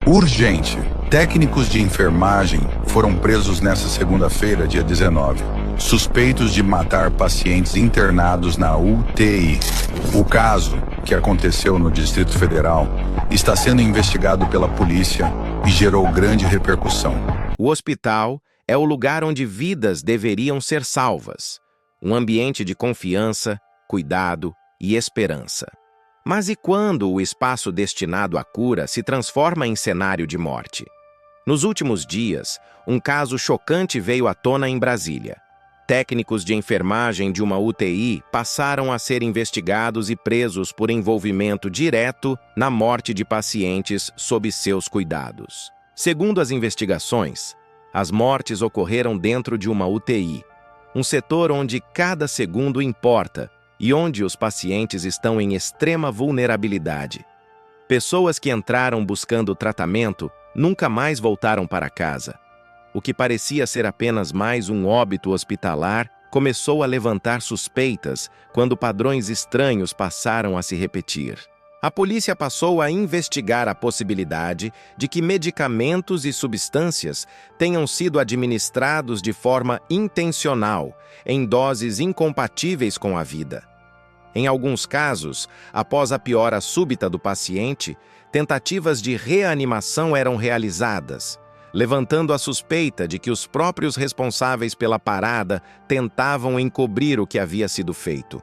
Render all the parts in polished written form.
Urgente. Técnicos de enfermagem foram presos nesta segunda-feira, dia 19, suspeitos de matar pacientes internados na UTI. O caso, que aconteceu no Distrito Federal, está sendo investigado pela polícia e gerou grande repercussão. O hospital é o lugar onde vidas deveriam ser salvas, um ambiente de confiança, cuidado e esperança. Mas e quando o espaço destinado à cura se transforma em cenário de morte? Nos últimos dias, um caso chocante veio à tona em Brasília. Técnicos de enfermagem de uma UTI passaram a ser investigados e presos por envolvimento direto na morte de pacientes sob seus cuidados. Segundo as investigações, as mortes ocorreram dentro de uma UTI, um setor onde cada segundo importa e onde os pacientes estão em extrema vulnerabilidade. Pessoas que entraram buscando tratamento nunca mais voltaram para casa. O que parecia ser apenas mais um óbito hospitalar começou a levantar suspeitas quando padrões estranhos passaram a se repetir. A polícia passou a investigar a possibilidade de que medicamentos e substâncias tenham sido administrados de forma intencional, em doses incompatíveis com a vida. Em alguns casos, após a piora súbita do paciente, tentativas de reanimação eram realizadas, levantando a suspeita de que os próprios responsáveis pela parada tentavam encobrir o que havia sido feito.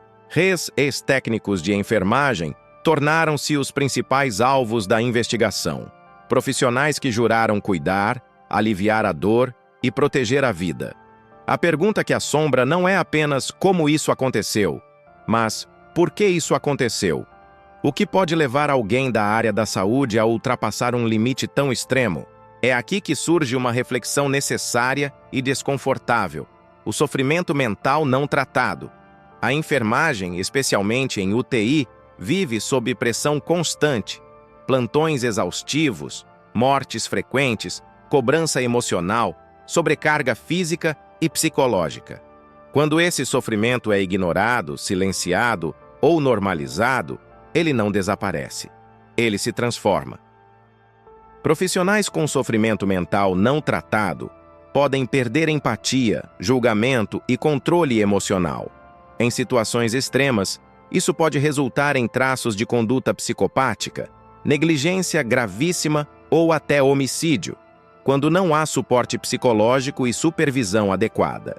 Ex-técnicos de enfermagem tornaram-se os principais alvos da investigação. Profissionais que juraram cuidar, aliviar a dor e proteger a vida. A pergunta que assombra não é apenas como isso aconteceu, mas por que isso aconteceu? O que pode levar alguém da área da saúde a ultrapassar um limite tão extremo? É aqui que surge uma reflexão necessária e desconfortável: o sofrimento mental não tratado. A enfermagem, especialmente em UTI, vive sob pressão constante, plantões exaustivos, mortes frequentes, cobrança emocional, sobrecarga física e psicológica. Quando esse sofrimento é ignorado, silenciado ou normalizado, ele não desaparece. Ele se transforma. Profissionais com sofrimento mental não tratado podem perder empatia, julgamento e controle emocional. Em situações extremas, isso pode resultar em traços de conduta psicopática, negligência gravíssima ou até homicídio, quando não há suporte psicológico e supervisão adequada.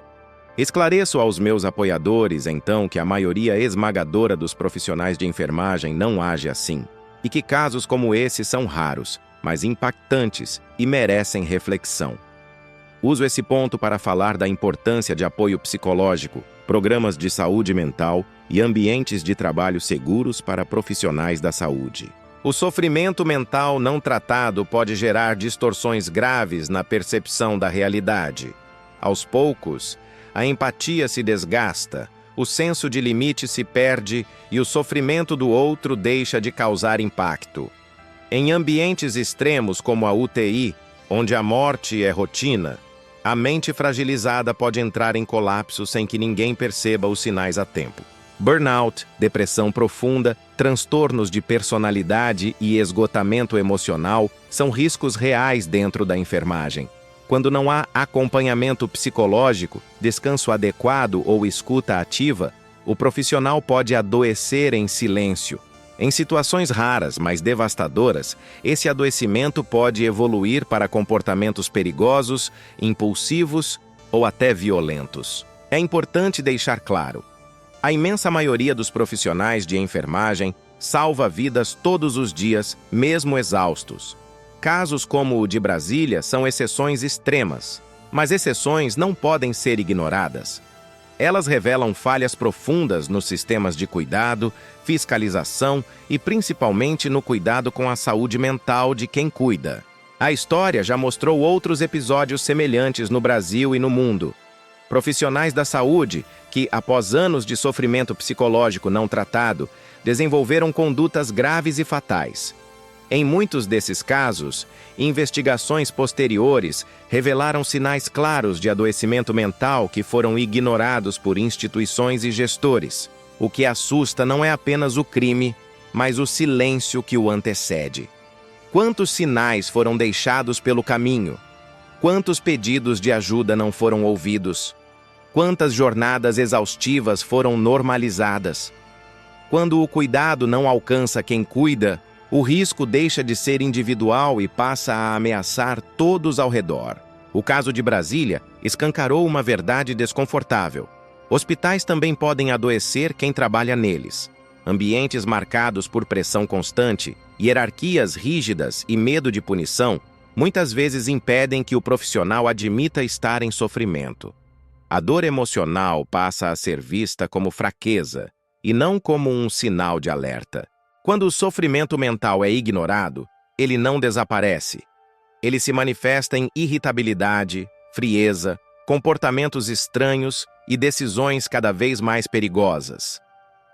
Esclareço aos meus apoiadores, então, que a maioria esmagadora dos profissionais de enfermagem não age assim, e que casos como esse são raros, mas impactantes e merecem reflexão. Uso esse ponto para falar da importância de apoio psicológico, programas de saúde mental e ambientes de trabalho seguros para profissionais da saúde. O sofrimento mental não tratado pode gerar distorções graves na percepção da realidade. Aos poucos, a empatia se desgasta, o senso de limite se perde e o sofrimento do outro deixa de causar impacto. Em ambientes extremos como a UTI, onde a morte é rotina, a mente fragilizada pode entrar em colapso sem que ninguém perceba os sinais a tempo. Burnout, depressão profunda, transtornos de personalidade e esgotamento emocional são riscos reais dentro da enfermagem. Quando não há acompanhamento psicológico, descanso adequado ou escuta ativa, o profissional pode adoecer em silêncio. Em situações raras, mas devastadoras, esse adoecimento pode evoluir para comportamentos perigosos, impulsivos ou até violentos. É importante deixar claro: a imensa maioria dos profissionais de enfermagem salva vidas todos os dias, mesmo exaustos. Casos como o de Brasília são exceções extremas, mas exceções não podem ser ignoradas. Elas revelam falhas profundas nos sistemas de cuidado, fiscalização e principalmente no cuidado com a saúde mental de quem cuida. A história já mostrou outros episódios semelhantes no Brasil e no mundo. Profissionais da saúde que, após anos de sofrimento psicológico não tratado, desenvolveram condutas graves e fatais. Em muitos desses casos, investigações posteriores revelaram sinais claros de adoecimento mental que foram ignorados por instituições e gestores. O que assusta não é apenas o crime, mas o silêncio que o antecede. Quantos sinais foram deixados pelo caminho? Quantos pedidos de ajuda não foram ouvidos? Quantas jornadas exaustivas foram normalizadas? Quando o cuidado não alcança quem cuida, o risco deixa de ser individual e passa a ameaçar todos ao redor. O caso de Brasília escancarou uma verdade desconfortável. Hospitais também podem adoecer quem trabalha neles. Ambientes marcados por pressão constante, hierarquias rígidas e medo de punição muitas vezes impedem que o profissional admita estar em sofrimento. A dor emocional passa a ser vista como fraqueza e não como um sinal de alerta. Quando o sofrimento mental é ignorado, ele não desaparece. Ele se manifesta em irritabilidade, frieza, comportamentos estranhos e decisões cada vez mais perigosas.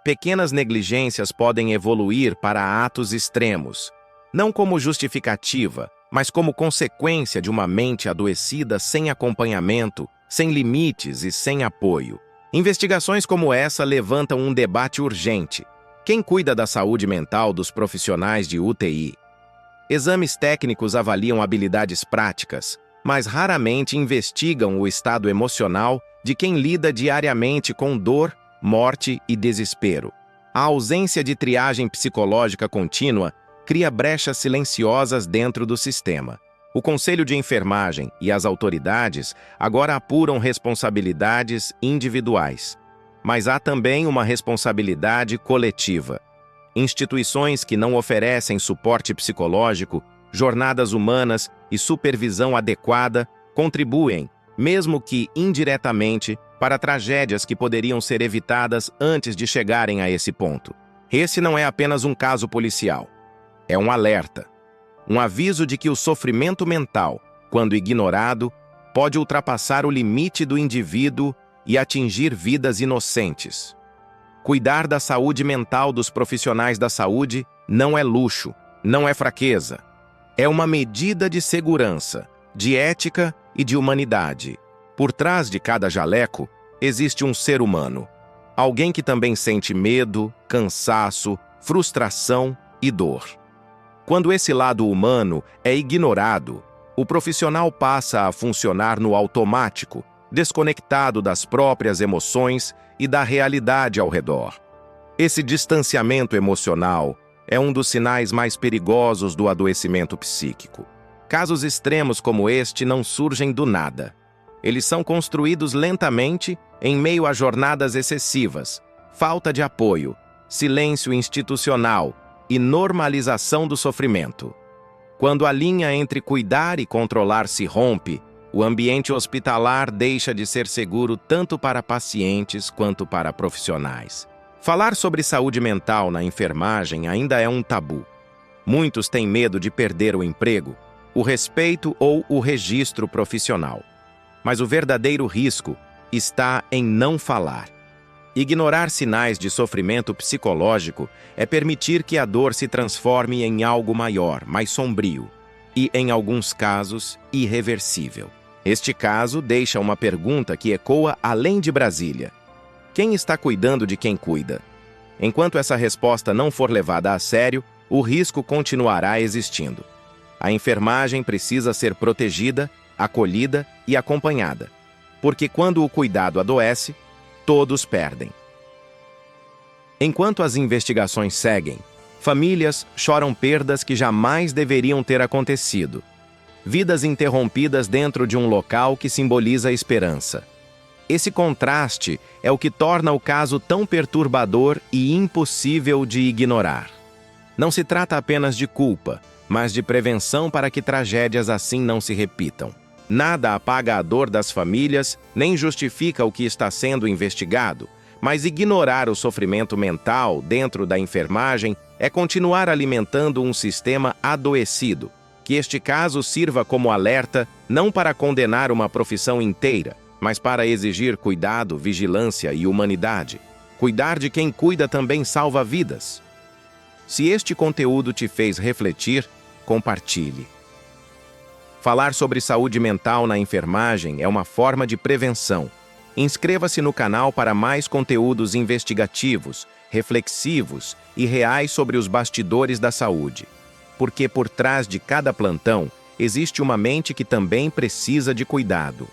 Pequenas negligências podem evoluir para atos extremos, não como justificativa, mas como consequência de uma mente adoecida sem acompanhamento, sem limites e sem apoio. Investigações como essa levantam um debate urgente. Quem cuida da saúde mental dos profissionais de UTI? Exames técnicos avaliam habilidades práticas, mas raramente investigam o estado emocional de quem lida diariamente com dor, morte e desespero. A ausência de triagem psicológica contínua cria brechas silenciosas dentro do sistema. O Conselho de Enfermagem e as autoridades agora apuram responsabilidades individuais. Mas há também uma responsabilidade coletiva. Instituições que não oferecem suporte psicológico, jornadas humanas e supervisão adequada contribuem, mesmo que indiretamente, para tragédias que poderiam ser evitadas antes de chegarem a esse ponto. Esse não é apenas um caso policial. É um alerta. Um aviso de que o sofrimento mental, quando ignorado, pode ultrapassar o limite do indivíduo e atingir vidas inocentes. Cuidar da saúde mental dos profissionais da saúde não é luxo, não é fraqueza. É uma medida de segurança, de ética e de humanidade. Por trás de cada jaleco, existe um ser humano. Alguém que também sente medo, cansaço, frustração e dor. Quando esse lado humano é ignorado, o profissional passa a funcionar no automático, desconectado das próprias emoções e da realidade ao redor. Esse distanciamento emocional é um dos sinais mais perigosos do adoecimento psíquico. Casos extremos como este não surgem do nada. Eles são construídos lentamente em meio a jornadas excessivas, falta de apoio, silêncio institucional e normalização do sofrimento. Quando a linha entre cuidar e controlar se rompe, o ambiente hospitalar deixa de ser seguro tanto para pacientes quanto para profissionais. Falar sobre saúde mental na enfermagem ainda é um tabu. Muitos têm medo de perder o emprego, o respeito ou o registro profissional. Mas o verdadeiro risco está em não falar. Ignorar sinais de sofrimento psicológico é permitir que a dor se transforme em algo maior, mais sombrio e, em alguns casos, irreversível. Este caso deixa uma pergunta que ecoa além de Brasília. Quem está cuidando de quem cuida? Enquanto essa resposta não for levada a sério, o risco continuará existindo. A enfermagem precisa ser protegida, acolhida e acompanhada, porque quando o cuidado adoece, todos perdem. Enquanto as investigações seguem, famílias choram perdas que jamais deveriam ter acontecido. Vidas interrompidas dentro de um local que simboliza a esperança. Esse contraste é o que torna o caso tão perturbador e impossível de ignorar. Não se trata apenas de culpa, mas de prevenção para que tragédias assim não se repitam. Nada apaga a dor das famílias, nem justifica o que está sendo investigado, mas ignorar o sofrimento mental dentro da enfermagem é continuar alimentando um sistema adoecido. Que este caso sirva como alerta não para condenar uma profissão inteira, mas para exigir cuidado, vigilância e humanidade. Cuidar de quem cuida também salva vidas. Se este conteúdo te fez refletir, compartilhe. Falar sobre saúde mental na enfermagem é uma forma de prevenção. Inscreva-se no canal para mais conteúdos investigativos, reflexivos e reais sobre os bastidores da saúde. porque por trás de cada plantão existe uma mente que também precisa de cuidado.